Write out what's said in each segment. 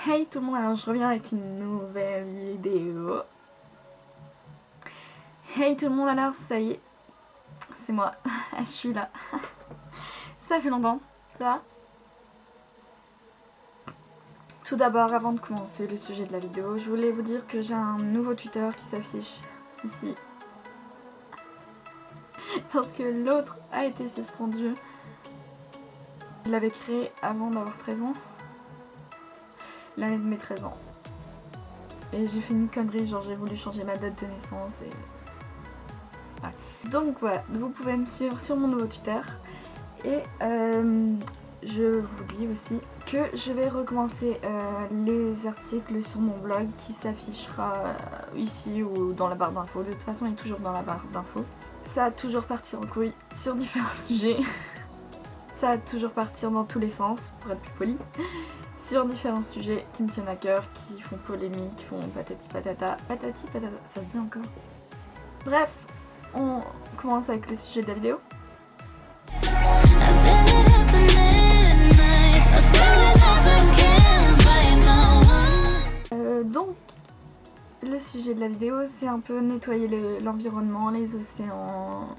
Hey tout le monde, alors je reviens avec une nouvelle vidéo. Hey tout le monde, alors ça y est, c'est moi, je suis là. Ça fait longtemps, ça va? Tout d'abord, avant de commencer le sujet de la vidéo, je voulais vous dire que j'ai un nouveau Twitter qui s'affiche ici. Parce que l'autre a été suspendu. Je l'avais créé avant d'avoir 13 ans. L'année de mes 13 ans. Et j'ai fait une connerie, genre j'ai voulu changer ma date de naissance et... Ouais. Donc voilà, vous pouvez me suivre sur mon nouveau Twitter. Et je vous dis aussi que je vais recommencer les articles sur mon blog qui s'affichera ici ou dans la barre d'infos. De toute façon, il est toujours dans la barre d'infos. Ça va toujours partir en couille sur différents sujets. Ça va toujours partir dans tous les sens, pour être plus poli. Sur différents sujets qui me tiennent à cœur, qui font polémique, qui font patati patata. Patati patata, ça se dit encore. Bref, on commence avec le sujet de la vidéo. Donc, le sujet de la vidéo, c'est un peu nettoyer l'environnement, les océans.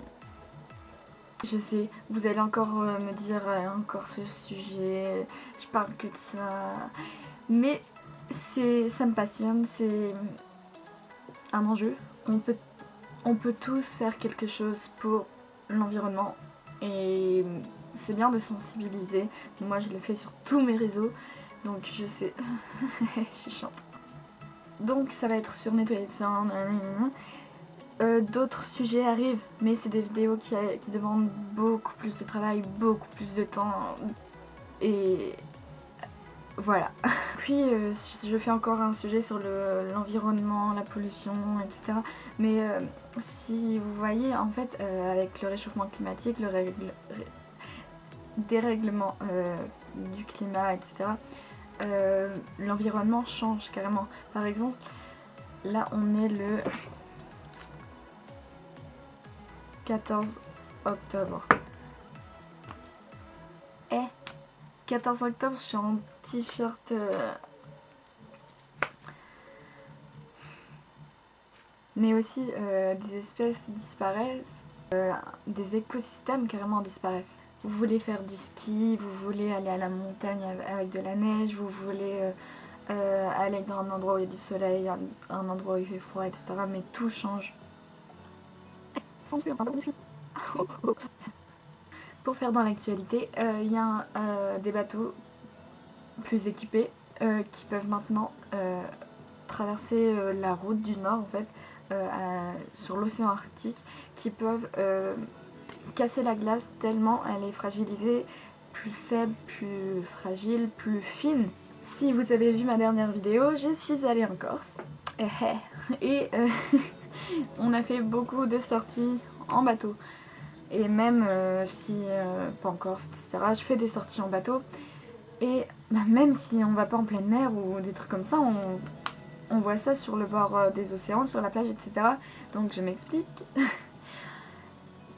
Je sais, vous allez encore me dire encore ce sujet, je parle que de ça. Mais ça me passionne, c'est un enjeu. On peut tous faire quelque chose pour l'environnement. Et c'est bien de sensibiliser. Moi, je le fais sur tous mes réseaux. Donc, je sais, je suis chiante. Donc, ça va être sur nettoyer ça. D'autres sujets arrivent, mais c'est des vidéos qui demandent beaucoup plus de travail, beaucoup plus de temps. Et voilà. Puis, je fais encore un sujet sur l'environnement, la pollution, etc. Mais si vous voyez, en fait, avec le réchauffement climatique, le dérèglement du climat, etc., l'environnement change carrément. Par exemple, là, on est le 14 octobre. 14 octobre, je suis en t-shirt mais aussi des espèces disparaissent, des écosystèmes carrément disparaissent. Vous voulez faire du ski, vous voulez aller à la montagne avec de la neige, vous voulez aller dans un endroit où il y a du soleil, un endroit où il fait froid, etc. Mais tout change. Pour faire dans l'actualité, il y a des bateaux plus équipés qui peuvent maintenant traverser la route du Nord en fait, sur l'océan Arctique, qui peuvent casser la glace tellement elle est fragilisée, plus faible, plus fragile, plus fine. Si vous avez vu ma dernière vidéo, je suis allée en Corse et on a fait beaucoup de sorties en bateau. Et même si, pas en Corse, etc., je fais des sorties en bateau. Et bah, même si on va pas en pleine mer ou des trucs comme ça, on voit ça sur le bord des océans, sur la plage, etc. Donc je m'explique.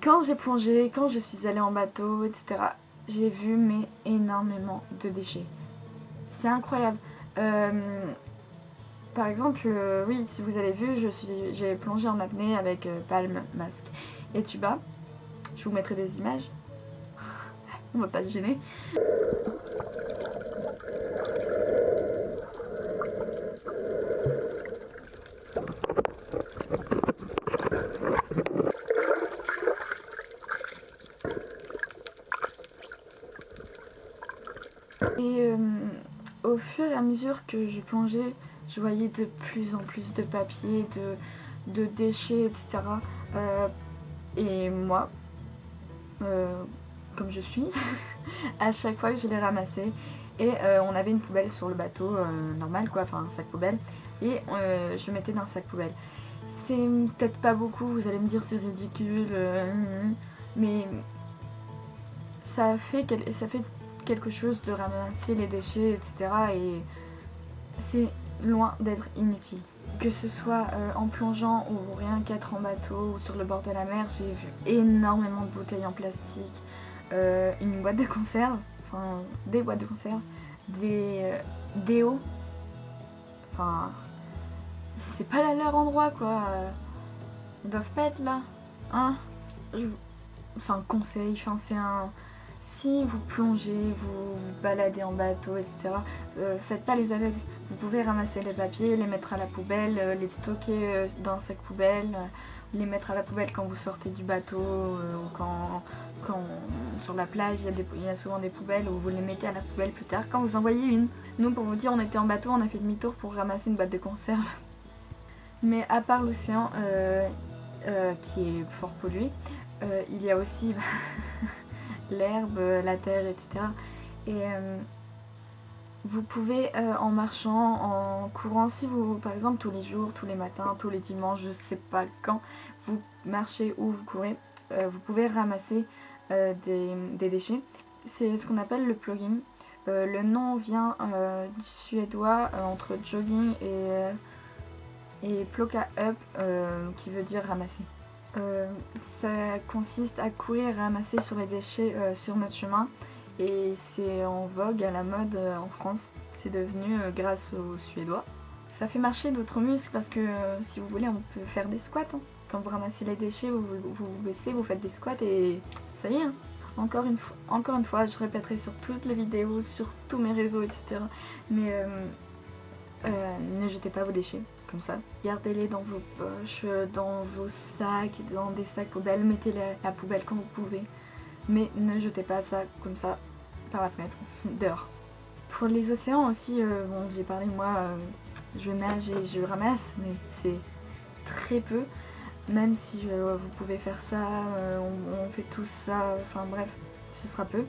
Quand j'ai plongé, quand je suis allée en bateau, etc., j'ai vu mais énormément de déchets. C'est incroyable. Par exemple, oui, si vous avez vu, j'ai plongé en apnée avec palme, masque et tuba. Je vous mettrai des images. On va pas se gêner. Et au fur et à mesure que je plongeais, je voyais de plus en plus de papier, de déchets, etc. Et moi, comme je suis, à chaque fois que je les ramassais, et on avait une poubelle sur le bateau, normal quoi, enfin un sac poubelle, et je mettais dans le sac poubelle. C'est peut-être pas beaucoup, vous allez me dire c'est ridicule, mais ça fait quelque chose de ramasser les déchets, etc. Et c'est loin d'être inutile. Que ce soit en plongeant ou rien qu'être en bateau ou sur le bord de la mer, j'ai vu énormément de bouteilles en plastique, une boîte de conserve, enfin des boîtes de conserve, des déos, Enfin, c'est pas leur endroit quoi. Ils doivent pas être là. Hein? C'est un conseil, enfin c'est un... Si vous plongez, vous vous baladez en bateau, etc., faites pas les aveugles. Vous pouvez ramasser les papiers, les mettre à la poubelle, les stocker dans un sac poubelle, les mettre à la poubelle quand vous sortez du bateau, ou quand sur la plage il y a souvent des poubelles où vous les mettez à la poubelle plus tard quand vous en voyez une. Nous, pour vous dire, on était en bateau, on a fait demi-tour pour ramasser une boîte de conserve. Mais à part l'océan, qui est fort pollué, il y a aussi l'herbe, la terre, etc. Et vous pouvez, en marchant, en courant, si vous, par exemple, tous les jours, tous les matins, tous les dimanches, je sais pas quand, vous marchez ou vous courez, vous pouvez ramasser des déchets. C'est ce qu'on appelle le plugging. Le nom vient du suédois entre jogging et plocka up, qui veut dire ramasser. Ça consiste à courir et ramasser sur les déchets sur notre chemin, et c'est en vogue, à la mode en France. C'est devenu grâce aux Suédois. Ça fait marcher d'autres muscles parce que si vous voulez, on peut faire des squats. Hein. Quand vous ramassez les déchets, vous baissez, vous faites des squats et ça y est. Hein. Encore une fois, je répéterai sur toutes les vidéos, sur tous mes réseaux, etc. Mais ne jetez pas vos déchets comme ça. Gardez-les dans vos poches, dans vos sacs, dans des sacs poubelles. Mettez-les à la poubelle quand vous pouvez. Mais ne jetez pas ça comme ça par la fenêtre, dehors. Pour les océans aussi, bon, j'ai parlé, moi, je nage et je ramasse, mais c'est très peu. Même si vous pouvez faire ça, on fait tout ça, enfin bref, ce sera peu.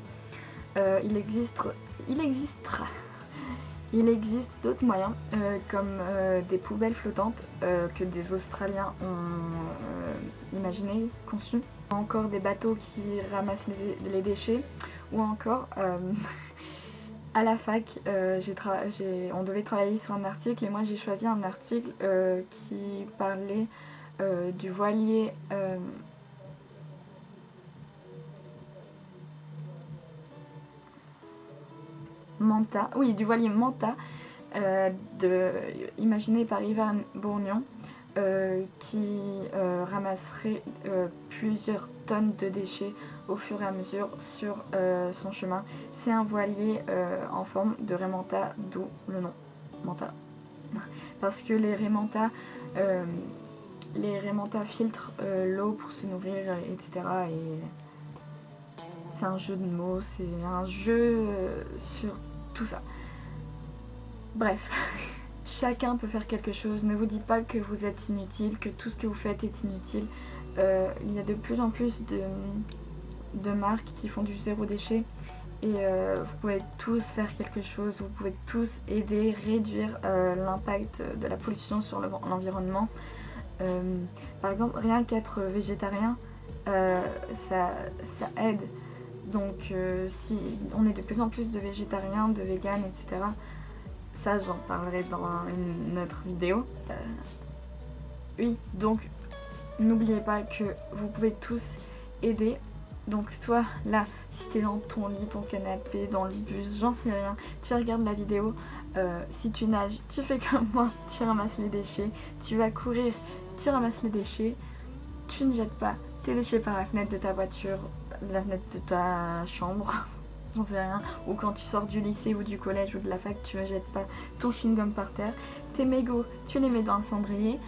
Il existe d'autres moyens, comme des poubelles flottantes que des Australiens ont imaginé, conçu. Encore des bateaux qui ramassent les déchets, ou encore à la fac, on devait travailler sur un article et moi j'ai choisi un article qui parlait du voilier Manta, oui, du voilier Manta, imaginé par Ivan Bourgnon, qui ramasserait plusieurs tonnes de déchets au fur et à mesure sur son chemin. C'est un voilier en forme de raie manta, d'où le nom Manta. Parce que les raies manta filtrent l'eau pour se nourrir, etc. Et c'est un jeu de mots, c'est un jeu sur tout ça. Bref, chacun peut faire quelque chose. Ne vous dites pas que vous êtes inutile, que tout ce que vous faites est inutile. Il y a de plus en plus de marques qui font du zéro déchet. Et vous pouvez tous faire quelque chose, vous pouvez tous aider, réduire l'impact de la pollution sur l'environnement. Par exemple, rien qu'être végétarien, ça aide. Donc si on est de plus en plus de végétariens, de véganes, etc. Ça, j'en parlerai dans une autre vidéo. Oui, donc n'oubliez pas que vous pouvez tous aider. Donc toi, là, si t'es dans ton lit, ton canapé, dans le bus, j'en sais rien, tu regardes la vidéo, si tu nages, tu fais comme moi, tu ramasses les déchets, tu vas courir, tu ramasses les déchets, tu ne jettes pas tes déchets par la fenêtre de ta voiture, la fenêtre de ta chambre, j'en sais rien, ou quand tu sors du lycée ou du collège ou de la fac, tu ne jettes pas ton chewing-gum par terre, tes mégots, tu les mets dans un cendrier,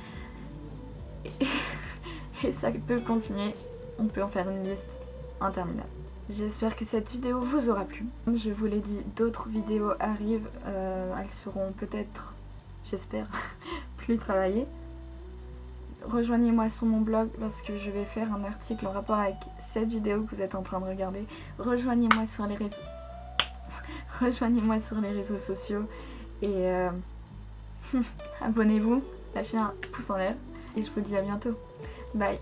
et ça peut continuer, on peut en faire une liste interminable. J'espère que cette vidéo vous aura plu. Comme je vous l'ai dit, d'autres vidéos arrivent, elles seront peut-être, j'espère, plus travaillées. Rejoignez-moi sur mon blog parce que je vais faire un article en rapport avec cette vidéo que vous êtes en train de regarder. Rejoignez-moi sur les réseaux. Rejoignez-moi sur les réseaux sociaux et abonnez-vous, lâchez un pouce en l'air et je vous dis à bientôt. Bye.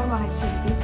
dans l'actualité